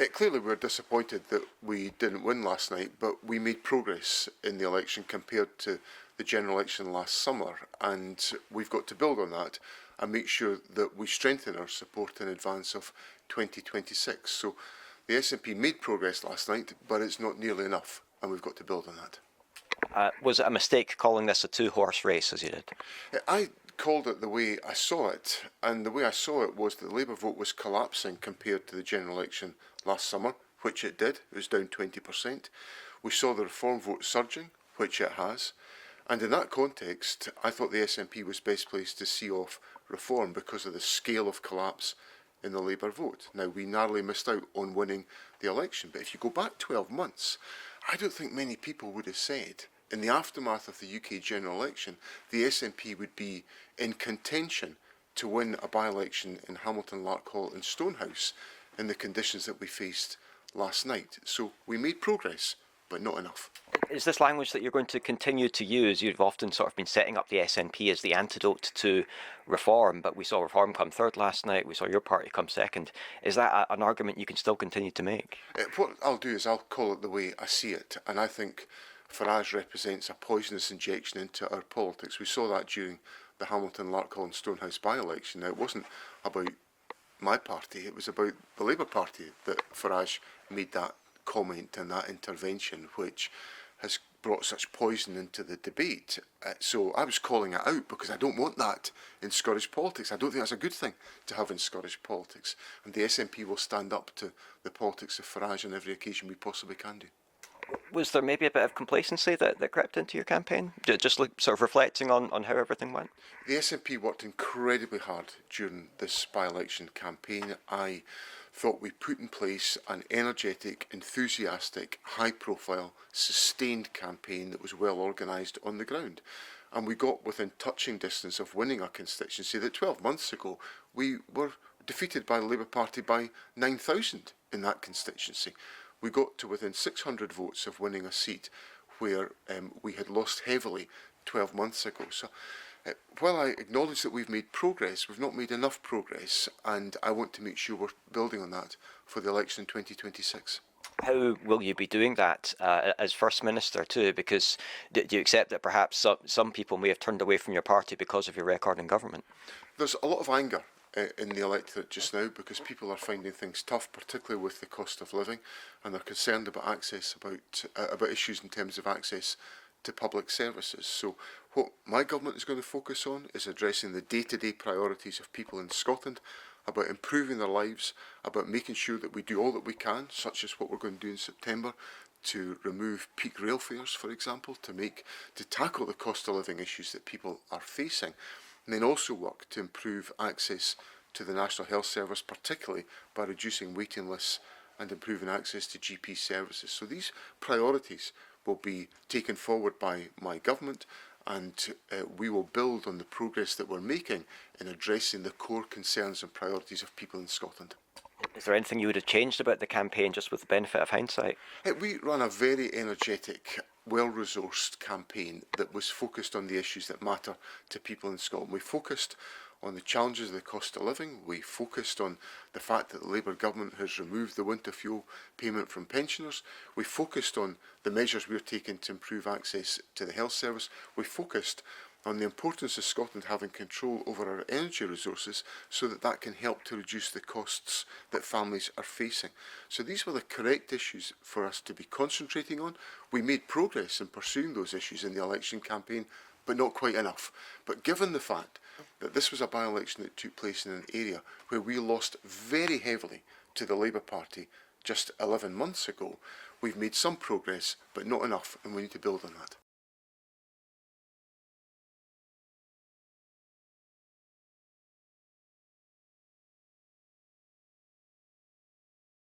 Clearly we're disappointed that we didn't win last night, but we made progress in the election compared to the general election last summer, and we've got to build on that and make sure that we strengthen our support in advance of 2026. So the SNP made progress last night, but it's not nearly enough, and we've got to build on that. Was it a mistake calling this a two-horse race, as you did? I called it the way I saw it, and the way I saw it was that the Labour vote was collapsing compared to the general election last summer, which it did. It was down 20%. We saw the Reform vote surging, which it has. And in that context, I thought the SNP was best placed to see off Reform because of the scale of collapse in the Labour vote. Now, we narrowly missed out on winning the election, but if you go back 12 months, I don't think many people would have said in the aftermath of the UK general election, the SNP would be in contention to win a by-election in Hamilton, Larkhall and Stonehouse in the conditions that we faced last night. So we made progress, but not enough. Is this language that you're going to continue to use? You've often sort of been setting up the SNP as the antidote to Reform, but we saw Reform come third last night, we saw your party come second. Is that an argument you can still continue to make? What I'll do is I'll call it the way I see it, and I think Farage represents a poisonous injection into our politics. We saw that during the Hamilton, Larkhall and Stonehouse by-election. Now, it wasn't about my party, it was about the Labour Party that Farage made that comment and that intervention, which has brought such poison into the debate. So I was calling it out because I don't want that in Scottish politics. I don't think that's a good thing to have in Scottish politics. And the SNP will stand up to the politics of Farage on every occasion we possibly can do. Was there maybe a bit of complacency that crept into your campaign? Just sort of reflecting on how everything went? The SNP worked incredibly hard during this by-election campaign. I thought we put in place an energetic, enthusiastic, high-profile, sustained campaign that was well organised on the ground. And we got within touching distance of winning our constituency that 12 months ago we were defeated by the Labour Party by 9,000 in that constituency. We got to within 600 votes of winning a seat where we had lost heavily 12 months ago. So while I acknowledge that we've made progress, we've not made enough progress, and I want to make sure we're building on that for the election in 2026. How will you be doing that as First Minister too? Because do you accept that perhaps some people may have turned away from your party because of your record in government? There's a lot of anger in the electorate just now because people are finding things tough, particularly with the cost of living, and they're concerned about access, about issues in terms of access to public services. So what my government is going to focus on is addressing the day-to-day priorities of people in Scotland, about improving their lives, about making sure that we do all that we can, such as what we're going to do in September, to remove peak rail fares, for example, to tackle the cost of living issues that people are facing, and then also work to improve access to the National Health Service, particularly by reducing waiting lists and improving access to GP services. So these priorities will be taken forward by my government, and we will build on the progress that we're making in addressing the core concerns and priorities of people in Scotland. Is there anything you would have changed about the campaign, just with the benefit of hindsight? We ran a very energetic, well-resourced campaign that was focused on the issues that matter to people in Scotland. We focused on the challenges of the cost of living. We focused on the fact that the Labour government has removed the winter fuel payment from pensioners. We focused on the measures we're taking to improve access to the health service. We focused on the importance of Scotland having control over our energy resources so that that can help to reduce the costs that families are facing. So these were the correct issues for us to be concentrating on. We made progress in pursuing those issues in the election campaign, but not quite enough. But given the fact that this was a by-election that took place in an area where we lost very heavily to the Labour Party just 11 months ago, we've made some progress, but not enough, and we need to build on that.